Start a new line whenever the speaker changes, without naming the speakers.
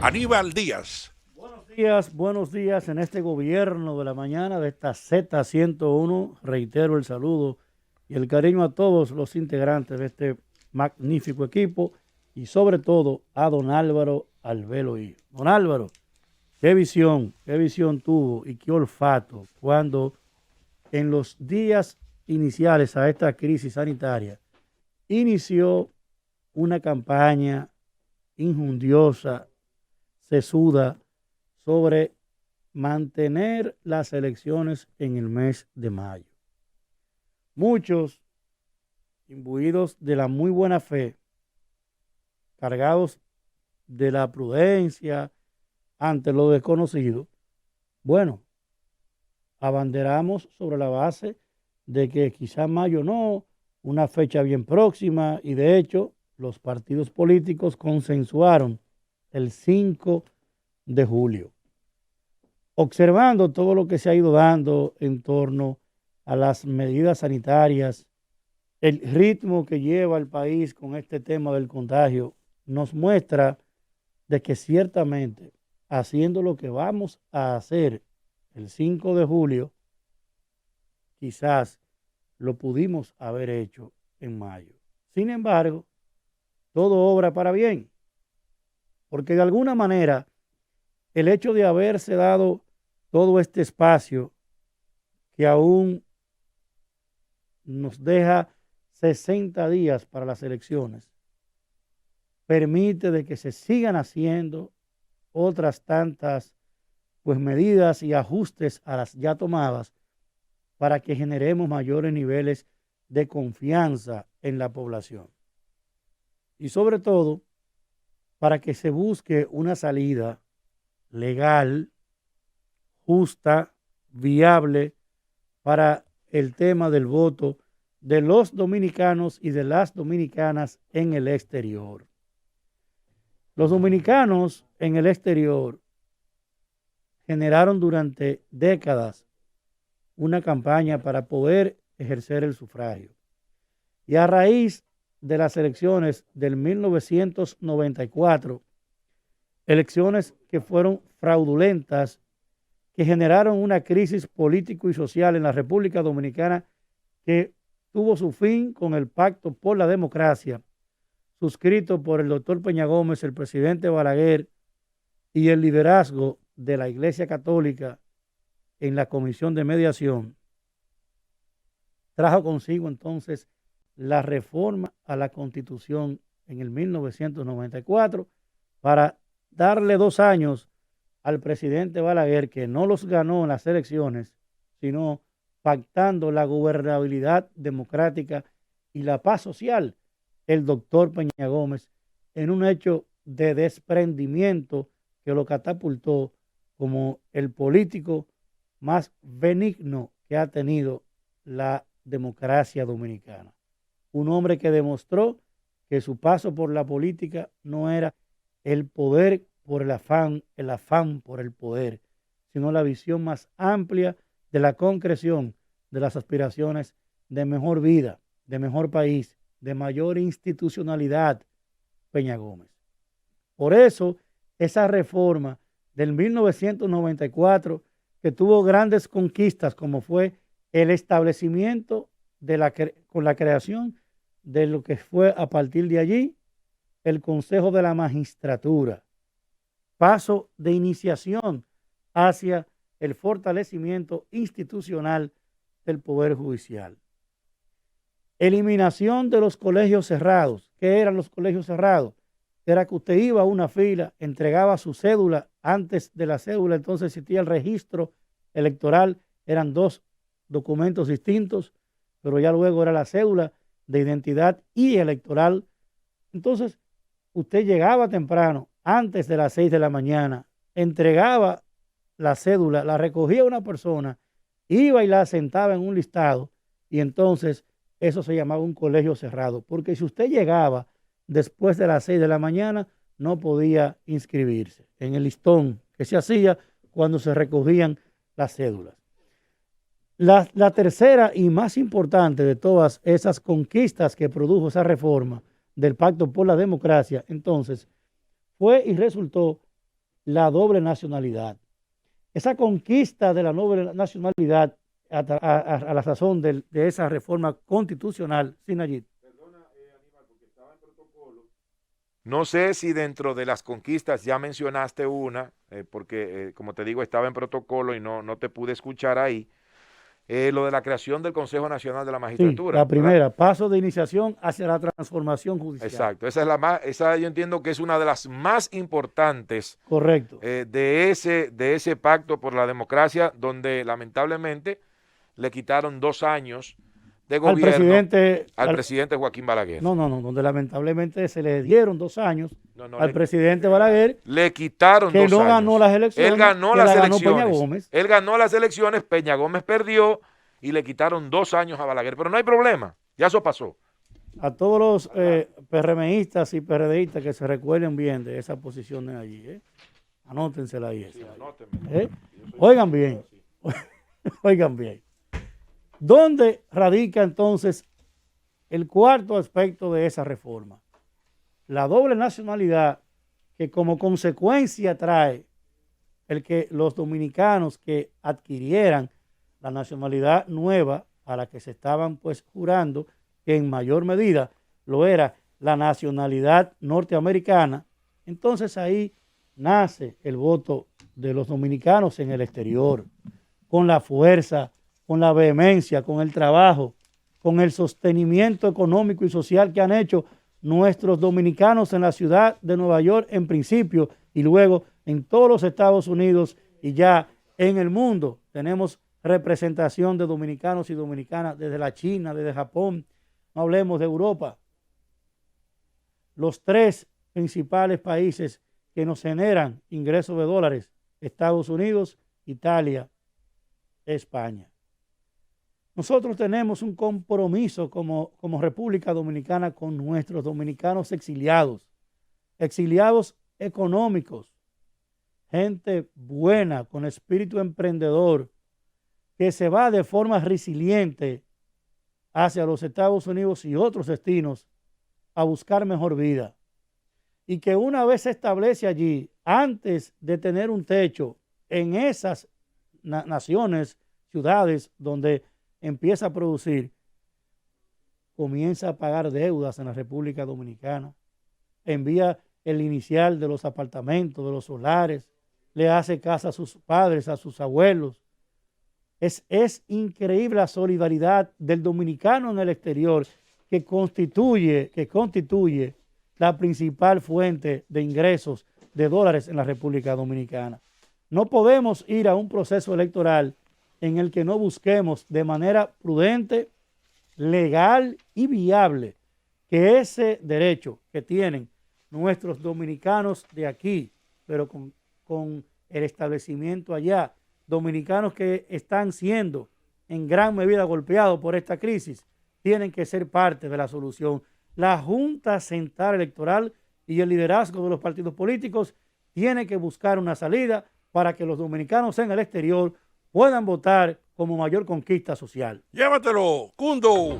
Aníbal Díaz.
Buenos días en este gobierno de la mañana de esta Z101. Reitero el saludo y el cariño a todos los integrantes de este magnífico equipo y sobre todo a don Álvaro Albelo y don Álvaro, qué visión tuvo y qué olfato cuando en los días iniciales a esta crisis sanitaria inició una campaña injundiosa, sesuda, sobre mantener las elecciones en el mes de mayo. Muchos, imbuidos de la muy buena fe, cargados de la prudencia ante lo desconocido, bueno, abanderamos sobre la base de que quizá mayo no, una fecha bien próxima, y de hecho los partidos políticos consensuaron el 5 de julio. Observando todo lo que se ha ido dando en torno a las medidas sanitarias, el ritmo que lleva el país con este tema del contagio, nos muestra de que ciertamente haciendo lo que vamos a hacer el 5 de julio, quizás lo pudimos haber hecho en mayo. Sin embargo, todo obra para bien, porque de alguna manera el hecho de haberse dado todo este espacio que aún nos deja 60 días para las elecciones, permite de que se sigan haciendo otras tantas medidas y ajustes a las ya tomadas para que generemos mayores niveles de confianza en la población. Y sobre todo, para que se busque una salida legal, justa, viable para el tema del voto de los dominicanos y de las dominicanas en el exterior. Los dominicanos en el exterior generaron durante décadas una campaña para poder ejercer el sufragio. Y a raíz de las elecciones del 1994, elecciones que fueron fraudulentas, que generaron una crisis político y social en la República Dominicana que tuvo su fin con el Pacto por la Democracia, suscrito por el doctor Peña Gómez, el presidente Balaguer y el liderazgo de la Iglesia Católica en la Comisión de Mediación, trajo consigo entonces la reforma a la Constitución en el 1994 para darle 2 años al presidente Balaguer, que no los ganó en las elecciones, sino pactando la gobernabilidad democrática y la paz social, el doctor Peña Gómez, en un hecho de desprendimiento que lo catapultó como el político más benigno que ha tenido la democracia dominicana. Un hombre que demostró que su paso por la política no era el poder por el afán por el poder, sino la visión más amplia de la concreción de las aspiraciones de mejor vida, de mejor país, de mayor institucionalidad, Peña Gómez. Por eso, esa reforma del 1994, que tuvo grandes conquistas, como fue el establecimiento con la creación de lo que fue a partir de allí el Consejo de la Magistratura, paso de iniciación hacia el fortalecimiento institucional del Poder Judicial. Eliminación de los colegios cerrados. ¿Qué eran los colegios cerrados? Era que usted iba a una fila, entregaba su cédula. Antes de la cédula entonces existía el registro electoral, eran 2 documentos distintos, pero ya luego era la cédula de identidad y electoral. Entonces usted llegaba temprano, antes de las 6 de la mañana, entregaba la cédula, la recogía una persona, iba y la sentaba en un listado, y entonces eso se llamaba un colegio cerrado, porque si usted llegaba después de las 6 de la mañana, no podía inscribirse en el listón que se hacía cuando se recogían las cédulas. La tercera y más importante de todas esas conquistas que produjo esa reforma del Pacto por la Democracia, entonces, fue y resultó la doble nacionalidad. Esa conquista de la doble nacionalidad a la sazón de esa reforma constitucional, Sinayit.
Aníbal, porque estaba en protocolo. No sé si dentro de las conquistas ya mencionaste una, porque como te digo, estaba en protocolo y no te pude escuchar ahí. Lo de la creación del Consejo Nacional de la Magistratura.
Sí, la primera,
¿verdad?
Paso de iniciación hacia la transformación judicial.
Exacto, esa es esa yo entiendo que es una de las más importantes.
Correcto.
De ese pacto por la democracia, donde lamentablemente le quitaron 2 años de gobierno al presidente Joaquín Balaguer.
No, donde lamentablemente se le dieron 2 años al presidente
Balaguer.
Balaguer.
Le quitaron 2 años.
Que no ganó las elecciones.
Él ganó las elecciones.
Peña Gómez.
Él ganó las elecciones, Peña Gómez perdió y le quitaron 2 años a Balaguer. Pero no hay problema, ya eso pasó.
A todos los PRMistas y PRDistas que se recuerden bien de esas posiciones allí. Anótensela ahí. Sí, oigan bien. Oigan bien. ¿Dónde radica entonces el cuarto aspecto de esa reforma? La doble nacionalidad, que como consecuencia trae el que los dominicanos que adquirieran la nacionalidad nueva a la que se estaban pues jurando, que en mayor medida lo era la nacionalidad norteamericana, entonces ahí nace el voto de los dominicanos en el exterior, con la fuerza, con la vehemencia, con el trabajo, con el sostenimiento económico y social que han hecho nuestros dominicanos en la ciudad de Nueva York en principio y luego en todos los Estados Unidos y ya en el mundo. Tenemos representación de dominicanos y dominicanas desde la China, desde Japón, no hablemos de Europa. Los 3 principales países que nos generan ingresos de dólares: Estados Unidos, Italia, España. Nosotros tenemos un compromiso como República Dominicana con nuestros dominicanos exiliados económicos, gente buena, con espíritu emprendedor, que se va de forma resiliente hacia los Estados Unidos y otros destinos a buscar mejor vida. Y que una vez se establece allí, antes de tener un techo en esas naciones, ciudades donde empieza a producir, comienza a pagar deudas en la República Dominicana, envía el inicial de los apartamentos, de los solares, le hace casa a sus padres, a sus abuelos. Es increíble la solidaridad del dominicano en el exterior que constituye la principal fuente de ingresos de dólares en la República Dominicana. No podemos ir a un proceso electoral en el que no busquemos de manera prudente, legal y viable que ese derecho que tienen nuestros dominicanos de aquí, pero con el establecimiento allá, dominicanos que están siendo en gran medida golpeados por esta crisis, tienen que ser parte de la solución. La Junta Central Electoral y el liderazgo de los partidos políticos tienen que buscar una salida para que los dominicanos en el exterior puedan votar como mayor conquista social.
Llévatelo, Cundo.